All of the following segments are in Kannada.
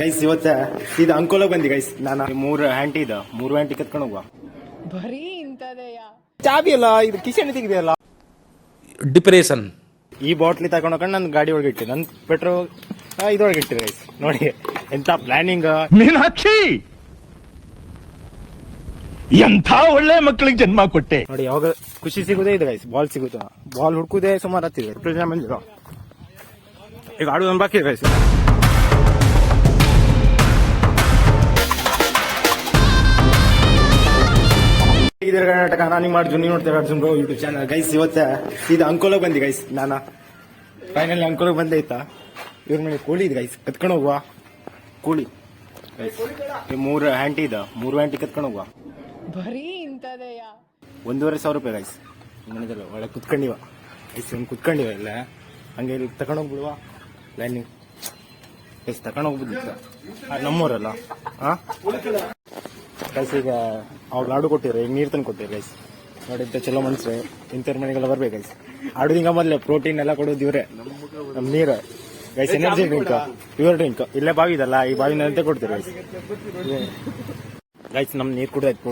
ಗೈಸ್ ಇವತ್ತ ಇದು ಅಂಕೋಲಾಗ ಬಂದಿ ಗೈಸ್. ನಾನು ಮೂರು ಹ್ಯಾಂಟಿ ಕತ್ಕೊಂಡು ಹೋಗುವ. ಬರೀ ಇಂತದೆಯ ಚಾಬಿ ಅಲ್ಲ, ಇದು ಕಿಶನ್ ತೆಗಿದೆಯಲ್ಲ. ಡಿಪ್ರೆಷನ್. ಈ ಬಾಟ್ಲಿ ತಗೊಂಡು ಹೋಗ್ಕೊಂಡು ನನ್ನ ಗಾಡಿ ಒಳಗೆ ಇಟ್ಟು ನನ್ನ ಪೆಟ್ರೋಲ್ ಇದ್ರೊಳಗೆ ಇಟ್ಟಿರಿ ಗೈಸ್. ನೋಡಿ ಎಂತ ಪ್ಲಾನಿಂಗ್. ಮೀನಾಕ್ಷಿ, ಎಂಥ ಒಳ್ಳೆ ಮಕ್ಕಳಿಗೆ ಜನ್ಮ ಕೊಟ್ಟೆ. ನೋಡಿ ಯಾವಾಗ ಖುಷಿ ಸಿಗುದೇ ಇದೆ ಗೈಸ್. ಬಾಲ್ ಸಿಗುತ್ತ, ಬಾಲ್ ಹುಡ್ಕುದೇ ಸುಮಾರು ಹತ್ತಿದೆ. ಪ್ರಯೋಜನ ಬಂದಿರೋ ಈಗ ಆಡುವ ಬಾಕಿ ಗೈಸ್. ಇದರ ಕರ್ನಾಟಕ ನಾನು ಮಾಡಿ ಜುನಿ ನೋಡ್ತೇವೆ Arjun bro YouTube channel guys. ಇವತ್ತ ಇದು ಅಂಕೋಲಾಗ ಬಂದಿ ಗೈಸ್. ನಾನು ಫೈನಲಿ ಅಂಕೋಲಾಗ ಬಂದೆ ಆಯ್ತಾ. ಇವ್ರ ಮೇಲೆ ಕೋಳಿ ಇದೆ ಗೈಸ್, ಕತ್ಕೊಂಡು ಹೋಗುವ. ಕೋಳಿ ಗೈಸ್ ಮೂರು ಹ್ಯಾಂಟಿ ಕತ್ಕೊಂಡು ಹೋಗುವ. ಬರೀ ಇಂತದೆಯ 1,500 ರೂಪಾಯಿ ಗೈಸ್. ಮನೆದಲ್ಲ ಒಳ್ಳೆ ಕುತ್ಕೊಂಡಿವ ಗೈಸ್, ಒಂದು ಕುತ್ಕೊಂಡಿವ ಇಲ್ಲ ಹಂಗೆ ಇಲ್ಲಿ ತಗೊಂಡು ಹೋಗ್ಬಿಡುವ. ಲೈನಿಂಗ್ ಗೈಸ್ ತಗೊಂಡು ಹೋಗ್ಬಿಟ್ಟಿತ್ತು ನಮ್ಮೂರಲ್ಲ. ಗೈಸ್ ಈಗ ಅವ್ರು ಲಾಡು ಕೊಟ್ಟಿರ, ಈಗ ನೀರು ತಂದು ಕೊಟ್ಟಿರ ಗೈಸ್. ನೋಡಿ ಚಲೋ ಮನ್ಸು ಇಂಥವ್ರ ಮನೆಗೆಲ್ಲ ಬರ್ಬೇಕು ಗೈಸ್. ಆಡೋದು ಹಿಂಗ ಮೊದಲೇ ಪ್ರೋಟೀನ್ ಎಲ್ಲ ಕೊಡೋದು ಇವ್ರೆ. ನಮ್ಮ ನೀರು guys energy drink, pure drink ಇಲ್ಲೇ ಬಾವಿ ಇದಲ್ಲ, ಈ ಬಾವಿನಂತೆ ಕೊಡ್ತೀವಿ ಗೈಸ್. ಗೈಸ್ ನಮ್ ನೀರು ಕುಡಿದಾಯ್ತು.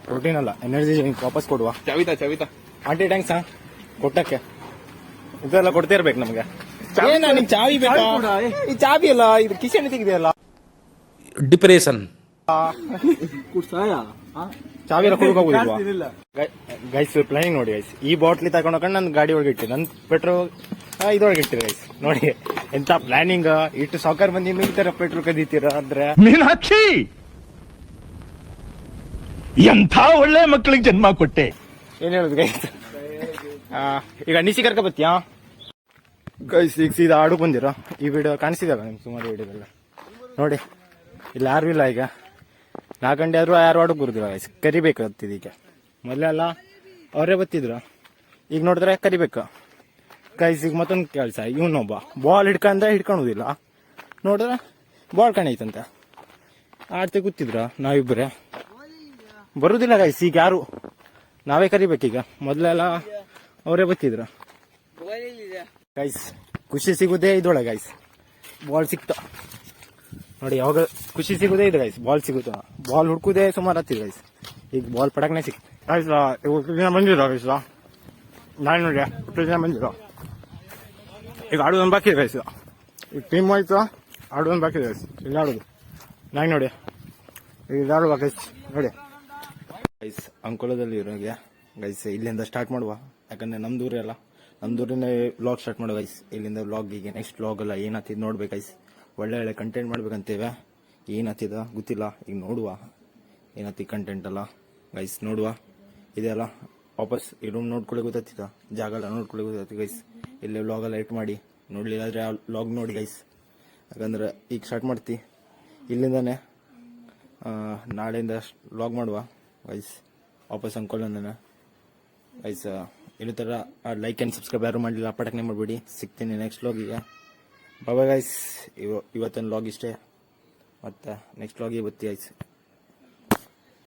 ಪ್ರೋಟೀನ್ ಅಲ್ಲ, ಎನರ್ಜಿ ಡ್ರಿಂಕ್ ವಾಪಸ್ ಕೊಡುವ. ಚವಿತಾ ಆಂಟಿ ಟ್ಯಾಂಕ್ಸ್ ಕೊಟ್ಟಕ್ಕೆ ಇದೆಲ್ಲ ಕೊಡ್ತಾ ಇರ್ಬೇಕು ನಮ್ಗೆ. ನಿಮ್ ಚಾವಿ ಬೇಕಾ? ಈ ಚಾವಿ ಅಲ್ಲ, ಇದು ಕಿಶನ್ ತೆಗಿದೆಯಲ್ಲ. ಡಿಪ್ರೆಷನ್. ಚಾವಿ ಎಲ್ಲ ಕುಡ್ಕೋಗುದಿಲ್ವಾ ಗೈಸ್? ಪ್ಲಾನಿಂಗ್ ನೋಡಿ ಗೈಸ್. ಈ ಬಾಟ್ಲಿ ತಗೊಂಡು ಹೋಗ್ಕೊಂಡು ನನ್ನ ಗಾಡಿ ಒಳಗೆ ಇಟ್ಟು ನನ್ನ ಪೆಟ್ರೋಲ್ ಇದ್ರೊಳಗೆ ಇಟ್ಟಿರಿ ಗೈಸ್. ನೋಡಿ ಎಂತ ಪ್ಲಾನಿಂಗ್. ಇಟ್ಟು ಸಾಕರ್ ಬಂದು ಇನ್ನು ಈ ತರ ಪೆಟ್ರೋಲ್ ಕದೀತೀರ ಅಂದ್ರೆ. ಮೀನಾಕ್ಷಿ, ಎಂಥ ಒಳ್ಳೆ ಮಕ್ಕಳಿಗೆ ಜನ್ಮ ಕೊಟ್ಟೆ. ಏನ್ ಹೇಳುದು ಗೈಸ್? ಈಗ ನಿಶಿ ಕರ್ಕ ಬತ್ತೀಯಾ ಗೈಸ್? ಈಗ ಸೀದಾ ಆಡು ಬಂದಿರ. ಈ ವಿಡಿಯೋ ಕಾಣಿಸಿದಲ್ಲ ನಿಮ್ಗೆ ಸುಮಾರು ವಿಡಿಯೋದಲ್ಲ. ನೋಡಿ ಇಲ್ಲಿ ಯಾರು ಇಲ್ಲ. ಈಗ 4 ಗಂಟೆ ಆದ್ರೂ ಯಾರು ಆಡೋಕೆ ಬರುದಿಲ್ಲ ಗೈಸ್. ಕರಿಬೇಕಾಗ್ತಿದ್. ಈಗ ಮೊದಲೆಲ್ಲ ಅವರೇ ಬತ್ತಿದ್ರು, ಈಗ ನೋಡಿದ್ರೆ ಕರಿಬೇಕು ಗೈಸ್. ಈಗ ಮತ್ತೊಂದು ಕೆಲಸ, ಇವನೊಬ್ಬ ಬಾಲ್ ಹಿಡ್ಕೊಳೋದಿಲ್ಲ. ನೋಡಿದ್ರೆ ಬಾಲ್ ಕಾಣೈತಂತೆ ಆಡ್ತೆ ಕೂತಿದ್ರ. ನಾವಿಬ್ಬರೇ ಬರುದಿಲ್ಲ ಗೈಸ್. ಈಗ ಯಾರು ನಾವೇ ಕರಿಬೇಕೀಗ. ಮೊದಲೆಲ್ಲ ಅವರೇ ಬತ್ತಿದ್ರು ಗೈಸ್. ಖುಷಿ ಸಿಗುದೇ ಇದೊಳಗೆ ಗೈಸ್. ಬಾಲ್ ಸಿಕ್ತ ನೋಡಿ, ಯಾವಾಗ ಖುಷಿ ಸಿಗುದೇ ಇದೆ ಗೈಸ್. ಬಾಲ್ ಸಿಗುತ್ತ, ಬಾಲ್ ಹುಡ್ಕುದೇ ಸುಮಾರು ಹತ್ತಿದೆ ಗೈಸ್. ಈಗ ಬಾಲ್ ಪಡಕ್ನೆ ಸಿಕ್ತ ಗೈಸ್. ಜನ ಬಂದಿರೋ ಗೈಸ್. ನಾನು ನೋಡಿ ಜನ ಬಂದಿರೋ. ಈಗ ಆಡೋದೊಂದು ಬಾಕಿ ಇದೆ ಗೈಸ್. ಈಗ ಟೀಮ್ ಆಯ್ತು, ಆಡೋದೊಂದು ಬಾಕಿ ಇದೆ ಗೈಸ್. ಇಲ್ಲಿ ಆಡೋದು ನಾನು ನೋಡಿ. ಈಗ ಆಡುವ ಗೈಸ್. ನೋಡಿ ಗೈಸ್ ಅಂಕೋಲದಲ್ಲಿ ಇರೋಗೆ ಗೈಸ್. ಇಲ್ಲಿಂದ ಸ್ಟಾರ್ಟ್ ಮಾಡುವ, ಯಾಕಂದ್ರೆ ನಮ್ ದೂರ ಅಲ್ಲ. ನಮ್ ದೂರಿಂದ ವ್ಲಾಗ್ ಸ್ಟಾರ್ಟ್ ಮಾಡುವ ಗೈಸ್. ಇಲ್ಲಿಂದ ವ್ಲಾಗ್ ಈಗ ನೆಕ್ಸ್ಟ್ ವ್ಲಾಗ್ ಎಲ್ಲ ಏನಾಗ್ತಿದ್ ನೋಡ್ಬೇಕು ಗೈಸ್. ಒಳ್ಳೆ ಕಂಟೆಂಟ್ ಮಾಡ್ಬೇಕಂತೇವೆ. ಏನಾಗ್ತಿದ ಗೊತ್ತಿಲ್ಲ, ಈಗ ನೋಡುವ ಏನಾಗ್ತಿ ಕಂಟೆಂಟ್ ಅಲ್ಲ ಗೈಸ್. ನೋಡುವ ಇದೆಲ್ಲ ವಾಪಸ್ ಈ ರೂಮ್ ನೋಡ್ಕೊಳ್ಳಿ ಗೊತ್ತಾಗ್ತಿದ, ಜಾಗ ಎಲ್ಲ ನೋಡ್ಕೊಳ್ಳಿ ಗೊತ್ತಾಗ್ತಿ ಗೈಸ್. ಇಲ್ಲೇ ವ್ಲಾಗ್ ಎಲ್ಲ ಎಟ್ ಮಾಡಿ ನೋಡ್ಲಿಲ್ಲ ಆದ್ರೆ ಆ ವ್ಲಾಗ್ ನೋಡಿ ಗೈಸ್. ಯಾಕಂದ್ರೆ ಈಗ ಸ್ಟಾರ್ಟ್ ಮಾಡ್ತಿ ಇಲ್ಲಿಂದಾನೆ. ನಾಳೆಯಿಂದ ವ್ಲಾಗ್ ಮಾಡುವ ಗೈಸ್. ವಾಪಸ್ ಅಂದ್ಕೊಳ್ಳೋಣ ಗೈಸ್. ಇದೇ ಥರ ಲೈಕ್ ಆ್ಯಂಡ್ ಸಬ್ಸ್ಕ್ರೈಬ್ ಯಾರು ಮಾಡಲಿಲ್ಲ ಪಟಕ್ನೆ ಮಾಡಬೇಡಿ. ಸಿಗ್ತೀನಿ ನೆಕ್ಸ್ಟ್ ವ್ಲಾಗಿಗೆ. Bye guys. ಇವತ್ತಿನ ವ್ಲಾಗ್ ಇಷ್ಟೇ, ಮತ್ತೆ ನೆಕ್ಸ್ಟ್ ವ್ಲಾಗಿಗೆ ಬತ್ತಿ ಗೈಸ್.